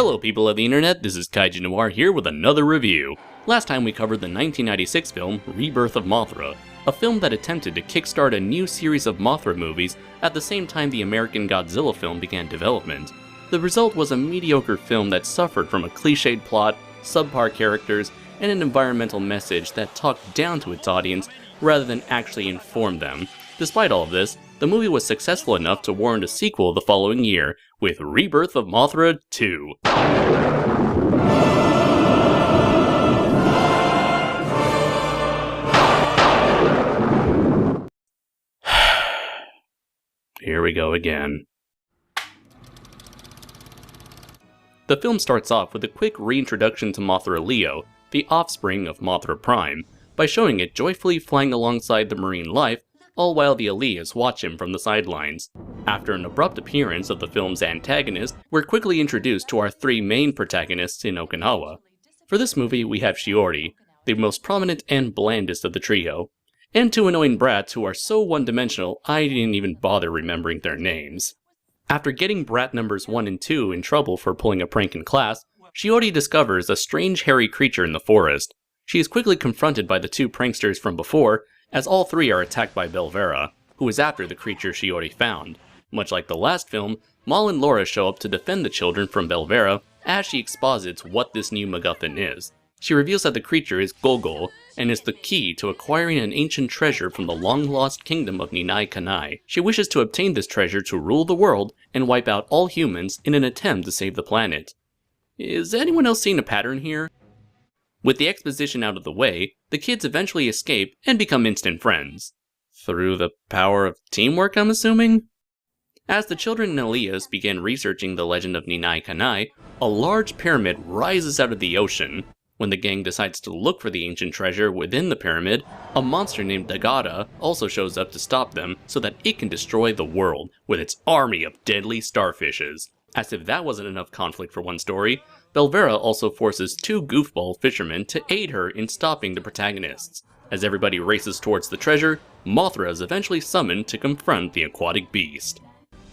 Hello people of the internet, this is Kaiju Noir here with another review. Last time we covered the 1996 film Rebirth of Mothra, a film that attempted to kickstart a new series of Mothra movies at the same time the American Godzilla film began development. The result was a mediocre film that suffered from a cliched plot, subpar characters, and an environmental message that talked down to its audience rather than actually inform them. Despite all of this, the movie was successful enough to warrant a sequel the following year, with Rebirth of Mothra 2. Here we go again. The film starts off with a quick reintroduction to Mothra Leo, the offspring of Mothra Prime, by showing it joyfully flying alongside the marine life, all while the Aliyahs watch him from the sidelines. After an abrupt appearance of the film's antagonist, we're quickly introduced to our three main protagonists in Okinawa. For this movie, we have Shiori, the most prominent and blandest of the trio, and two annoying brats who are so one-dimensional I didn't even bother remembering their names. After getting brat numbers 1 and 2 in trouble for pulling a prank in class, Shiori discovers a strange hairy creature in the forest. She is quickly confronted by the two pranksters from before, as all three are attacked by Belvera, who is after the creature Shiori found. Much like the last film, Mal and Laura show up to defend the children from Belvera as she exposits what this new MacGuffin is. She reveals that the creature is Gogol, and is the key to acquiring an ancient treasure from the long-lost kingdom of Ninai Kanai. She wishes to obtain this treasure to rule the world and wipe out all humans in an attempt to save the planet. Is anyone else seeing a pattern here? With the exposition out of the way, the kids eventually escape and become instant friends. Through the power of teamwork, I'm assuming? As the children and Aliyahs begin researching the legend of Ninai Kanai, a large pyramid rises out of the ocean. When the gang decides to look for the ancient treasure within the pyramid, a monster named Dagahra also shows up to stop them so that it can destroy the world with its army of deadly starfishes. As if that wasn't enough conflict for one story, Belvera also forces two goofball fishermen to aid her in stopping the protagonists. As everybody races towards the treasure, Mothra is eventually summoned to confront the aquatic beast.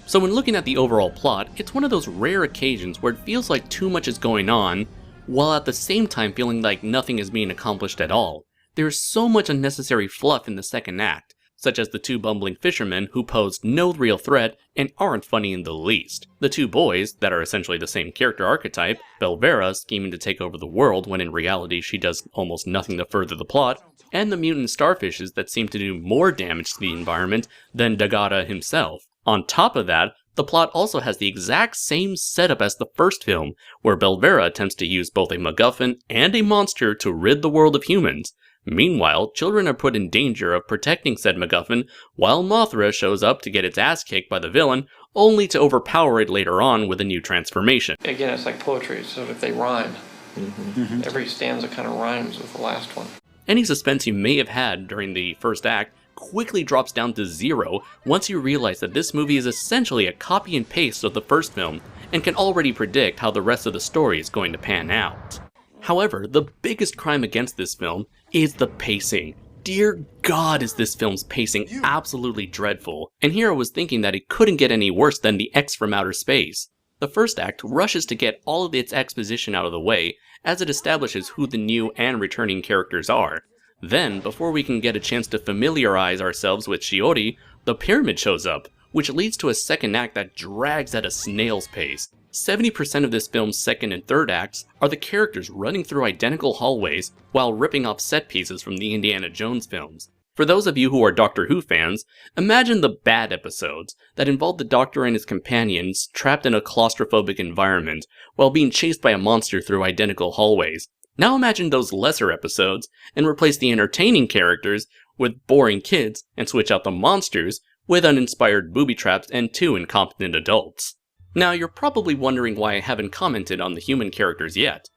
So when looking at the overall plot, it's one of those rare occasions where it feels like too much is going on, while at the same time feeling like nothing is being accomplished at all. There is so much unnecessary fluff in the second act, such as the two bumbling fishermen who pose no real threat and aren't funny in the least. The two boys, that are essentially the same character archetype, Belvera scheming to take over the world when in reality she does almost nothing to further the plot, and the mutant starfishes that seem to do more damage to the environment than Dagahra himself. On top of that, the plot also has the exact same setup as the first film, where Belvera attempts to use both a MacGuffin and a monster to rid the world of humans. Meanwhile, children are put in danger of protecting said MacGuffin, while Mothra shows up to get its ass kicked by the villain, only to overpower it later on with a new transformation. Again, it's like poetry, so if they rhyme. Every stanza kind of rhymes with the last one. Any suspense you may have had during the first act quickly drops down to zero once you realize that this movie is essentially a copy and paste of the first film, and can already predict how the rest of the story is going to pan out. However, the biggest crime against this film is the pacing. Dear God, is this film's pacing absolutely dreadful, and here I was thinking that it couldn't get any worse than The X from Outer Space. The first act rushes to get all of its exposition out of the way, as it establishes who the new and returning characters are. Then, before we can get a chance to familiarize ourselves with Shiori, the pyramid shows up, which leads to a second act that drags at a snail's pace. 70% of this film's second and third acts are the characters running through identical hallways while ripping off set pieces from the Indiana Jones films. For those of you who are Doctor Who fans, imagine the bad episodes that involve the Doctor and his companions trapped in a claustrophobic environment while being chased by a monster through identical hallways. Now imagine those lesser episodes and replace the entertaining characters with boring kids and switch out the monsters with uninspired booby traps and 2 incompetent adults. Now you're probably wondering why I haven't commented on the human characters yet.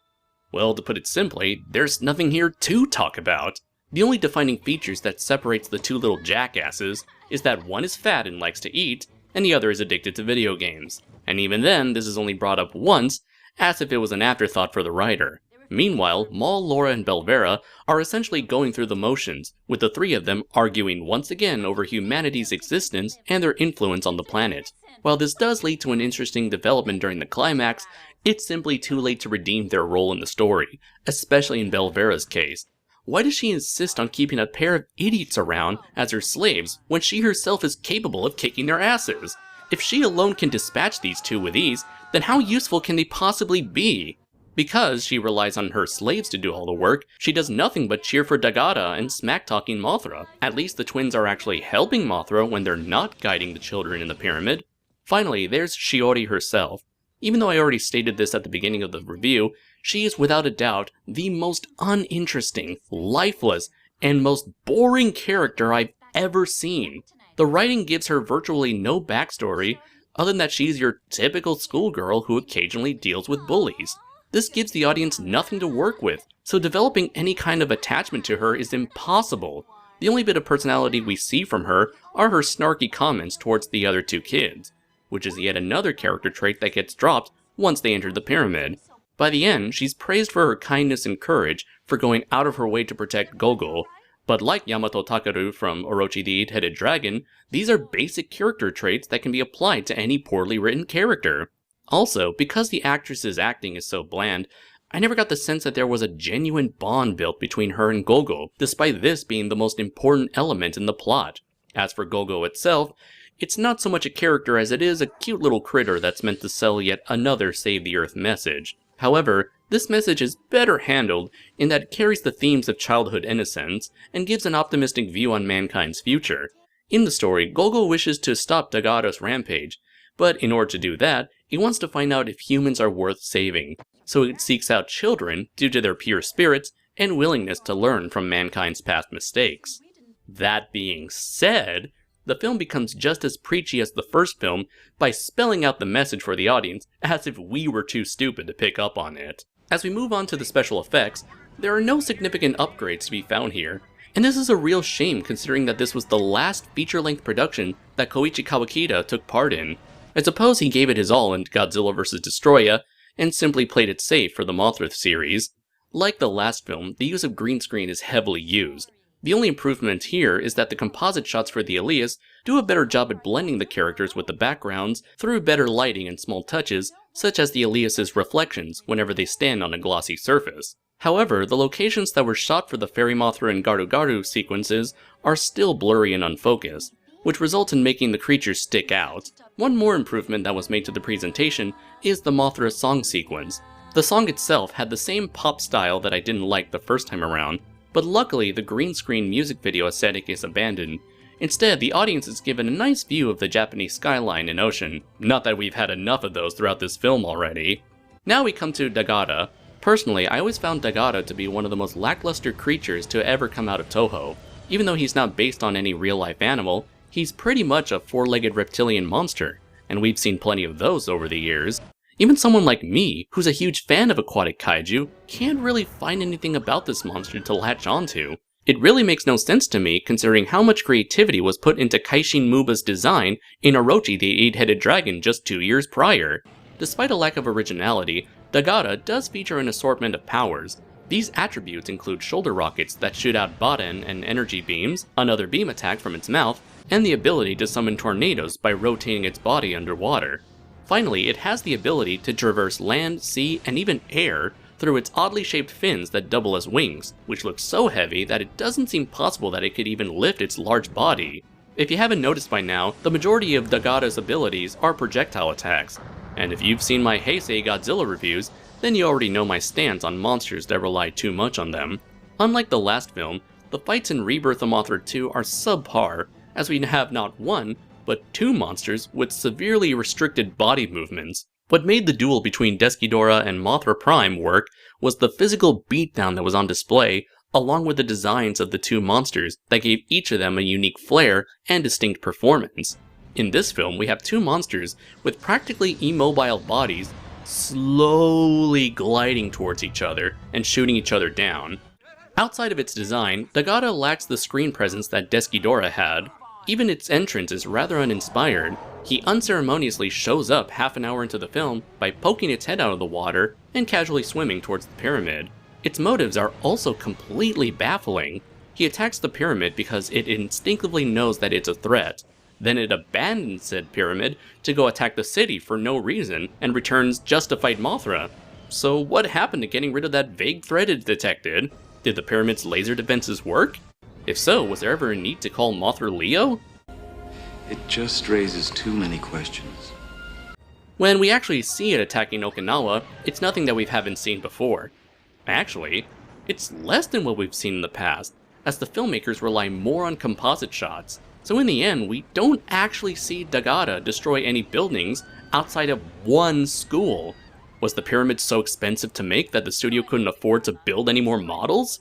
Well, to put it simply, there's nothing here to talk about. The only defining features that separates the 2 little jackasses is that one is fat and likes to eat, and the other is addicted to video games. And even then, this is only brought up once, as if it was an afterthought for the writer. Meanwhile, Maul, Laura, and Belvera are essentially going through the motions, with the 3 of them arguing once again over humanity's existence and their influence on the planet. While this does lead to an interesting development during the climax, it's simply too late to redeem their role in the story, especially in Belvera's case. Why does she insist on keeping a pair of idiots around as her slaves when she herself is capable of kicking their asses? If she alone can dispatch these 2 with ease, then how useful can they possibly be? Because she relies on her slaves to do all the work, she does nothing but cheer for Dagahra and smack-talking Mothra. At least the twins are actually helping Mothra when they're not guiding the children in the pyramid. Finally, there's Shiori herself. Even though I already stated this at the beginning of the review, she is without a doubt the most uninteresting, lifeless, and most boring character I've ever seen. The writing gives her virtually no backstory, other than that she's your typical schoolgirl who occasionally deals with bullies. This gives the audience nothing to work with, so developing any kind of attachment to her is impossible. The only bit of personality we see from her are her snarky comments towards the other 2 kids, which is yet another character trait that gets dropped once they enter the pyramid. By the end, she's praised for her kindness and courage for going out of her way to protect Gogo, but like Yamato Takeru from Orochi the Eight-Headed Dragon, these are basic character traits that can be applied to any poorly written character. Also, because the actress's acting is so bland, I never got the sense that there was a genuine bond built between her and Gogo, despite this being the most important element in the plot. As for Gogo itself, it's not so much a character as it is a cute little critter that's meant to sell yet another Save the Earth message. However, this message is better handled in that it carries the themes of childhood innocence and gives an optimistic view on mankind's future. In the story, Gogo wishes to stop Dagahra's rampage, but in order to do that, he wants to find out if humans are worth saving, so it seeks out children due to their pure spirits and willingness to learn from mankind's past mistakes. That being said, the film becomes just as preachy as the first film by spelling out the message for the audience as if we were too stupid to pick up on it. As we move on to the special effects, there are no significant upgrades to be found here, and this is a real shame considering that this was the last feature-length production that Koichi Kawakita took part in. I suppose he gave it his all in Godzilla vs. Destroya, and simply played it safe for the Mothra series. Like the last film, the use of green screen is heavily used. The only improvement here is that the composite shots for the Elias do a better job at blending the characters with the backgrounds through better lighting and small touches, such as the Elias's reflections whenever they stand on a glossy surface. However, the locations that were shot for the Fairy Mothra and Garu Garu sequences are still blurry and unfocused, which results in making the creatures stick out. One more improvement that was made to the presentation is the Mothra song sequence. The song itself had the same pop style that I didn't like the first time around, but luckily the green screen music video aesthetic is abandoned. Instead, the audience is given a nice view of the Japanese skyline and ocean. Not that we've had enough of those throughout this film already. Now we come to Dagahra. Personally, I always found Dagahra to be one of the most lackluster creatures to ever come out of Toho. Even though he's not based on any real-life animal, he's pretty much a four-legged reptilian monster, and we've seen plenty of those over the years. Even someone like me, who's a huge fan of aquatic kaiju, can't really find anything about this monster to latch onto. It really makes no sense to me considering how much creativity was put into Kaishin Muba's design in Orochi the Eight-Headed Dragon just 2 years prior. Despite a lack of originality, Dagahra does feature an assortment of powers. These attributes include shoulder rockets that shoot out Baden and energy beams, another beam attack from its mouth, and the ability to summon tornadoes by rotating its body underwater. Finally, it has the ability to traverse land, sea, and even air through its oddly shaped fins that double as wings, which look so heavy that it doesn't seem possible that it could even lift its large body. If you haven't noticed by now, the majority of Dagahra's abilities are projectile attacks, and if you've seen my Heisei Godzilla reviews, then you already know my stance on monsters that rely too much on them. Unlike the last film, the fights in Rebirth of Mothra 2 are subpar, as we have not one, but two monsters with severely restricted body movements. What made the duel between Dagahra and Mothra Prime work was the physical beatdown that was on display, along with the designs of the two monsters that gave each of them a unique flair and distinct performance. In this film, we have two monsters with practically immobile bodies slowly gliding towards each other and shooting each other down. Outside of its design, Dagahra lacks the screen presence that Dagahra had. Even its entrance is rather uninspired. He unceremoniously shows up half an hour into the film by poking its head out of the water and casually swimming towards the pyramid. Its motives are also completely baffling. He attacks the pyramid because it instinctively knows that it's a threat. Then it abandons said pyramid to go attack the city for no reason and returns just to fight Mothra. So what happened to getting rid of that vague threat it detected? Did the pyramid's laser defenses work? If so, was there ever a need to call Mothra Leo? It just raises too many questions. When we actually see it attacking Okinawa, it's nothing that we haven't seen before. Actually, it's less than what we've seen in the past, as the filmmakers rely more on composite shots. So in the end, we don't actually see Dagahra destroy any buildings outside of one school. Was the pyramid so expensive to make that the studio couldn't afford to build any more models?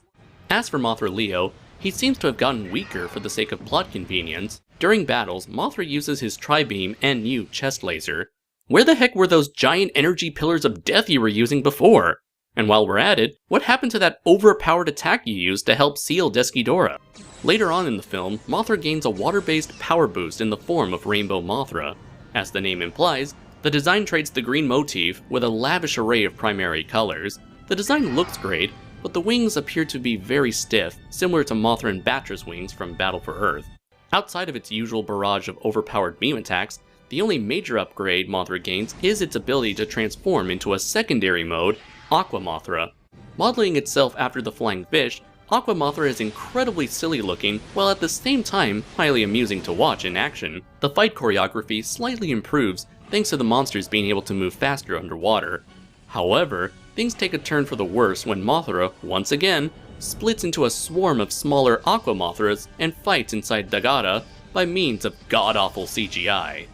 As for Mothra Leo, he seems to have gotten weaker for the sake of plot convenience. During battles, Mothra uses his tri-beam and new chest laser. Where the heck were those giant energy pillars of death you were using before? And while we're at it, what happened to that overpowered attack you used to help seal Dagahra? Later on in the film, Mothra gains a water-based power boost in the form of Rainbow Mothra. As the name implies, the design trades the green motif with a lavish array of primary colors. The design looks great, but the wings appear to be very stiff, similar to Mothra and Batra's wings from Battle for Earth. Outside of its usual barrage of overpowered beam attacks, the only major upgrade Mothra gains is its ability to transform into a secondary mode, Aqua Mothra. Modeling itself after the flying fish, Aqua Mothra is incredibly silly looking, while at the same time highly amusing to watch in action. The fight choreography slightly improves thanks to the monsters being able to move faster underwater. However, things take a turn for the worse when Mothra, once again, splits into a swarm of smaller Aqua Mothras and fights inside Dagahra by means of god-awful CGI.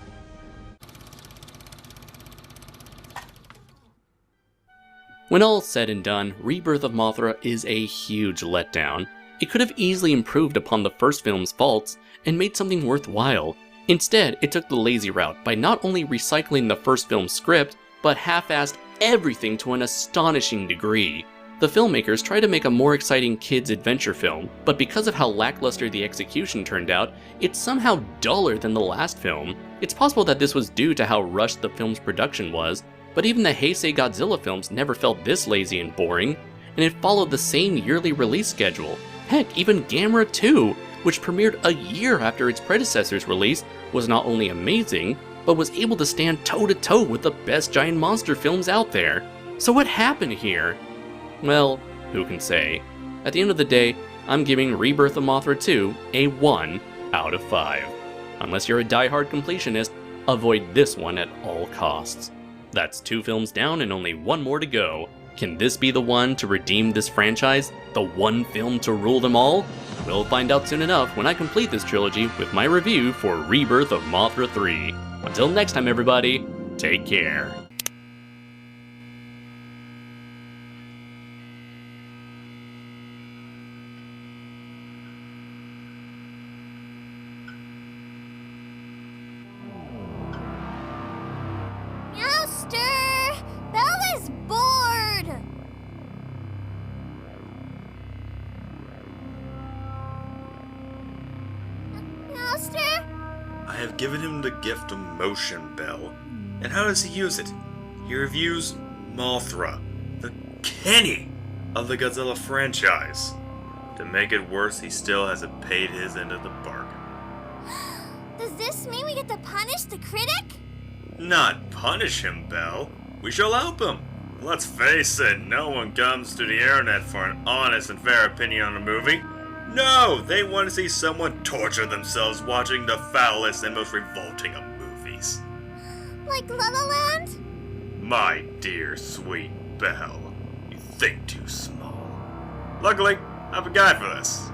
When all's said and done, Rebirth of Mothra is a huge letdown. It could have easily improved upon the first film's faults and made something worthwhile. Instead, it took the lazy route by not only recycling the first film's script, but half-assed everything to an astonishing degree. The filmmakers tried to make a more exciting kids' adventure film, but because of how lackluster the execution turned out, it's somehow duller than the last film. It's possible that this was due to how rushed the film's production was, but even the Heisei Godzilla films never felt this lazy and boring, and it followed the same yearly release schedule. Heck, even Gamera 2, which premiered a year after its predecessor's release, was not only amazing, but was able to stand toe-to-toe with the best giant monster films out there. So what happened here? Well, who can say? At the end of the day, I'm giving Rebirth of Mothra 2 a 1 out of 5. Unless you're a die-hard completionist, avoid this one at all costs. That's 2 films down and only 1 more to go. Can this be the one to redeem this franchise? The one film to rule them all? We'll find out soon enough when I complete this trilogy with my review for Rebirth of Mothra 3. Until next time everybody, take care. I have given him the gift of motion, Bell. And how does he use it? He reviews Mothra, the Kenny of the Godzilla franchise. To make it worse, he still hasn't paid his end of the bargain. Does this mean we get to punish the critic? Not punish him, Bell. We shall help him. Let's face it, no one comes to the internet for an honest and fair opinion on a movie. No, they want to see someone torture themselves watching the foulest and most revolting of movies. Like La La Land? My dear sweet Belle, you think too small. Luckily, I have a guide for this.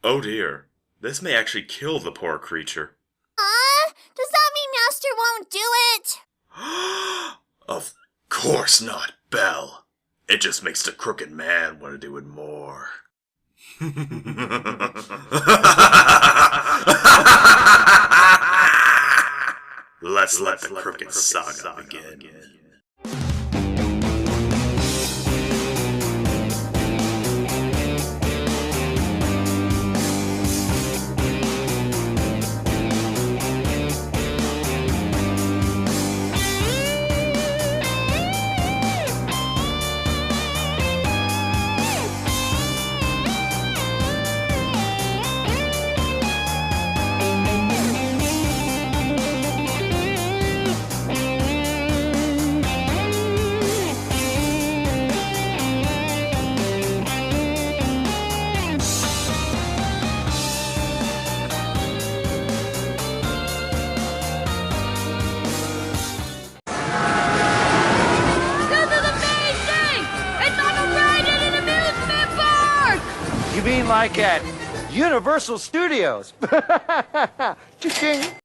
Oh dear. This may actually kill the poor creature. Does that mean Master won't do it? Of course not, Belle. It just makes the crooked man want to do it more. Let's let the crooked saga begin. You mean like at Universal Studios? Cha-ching.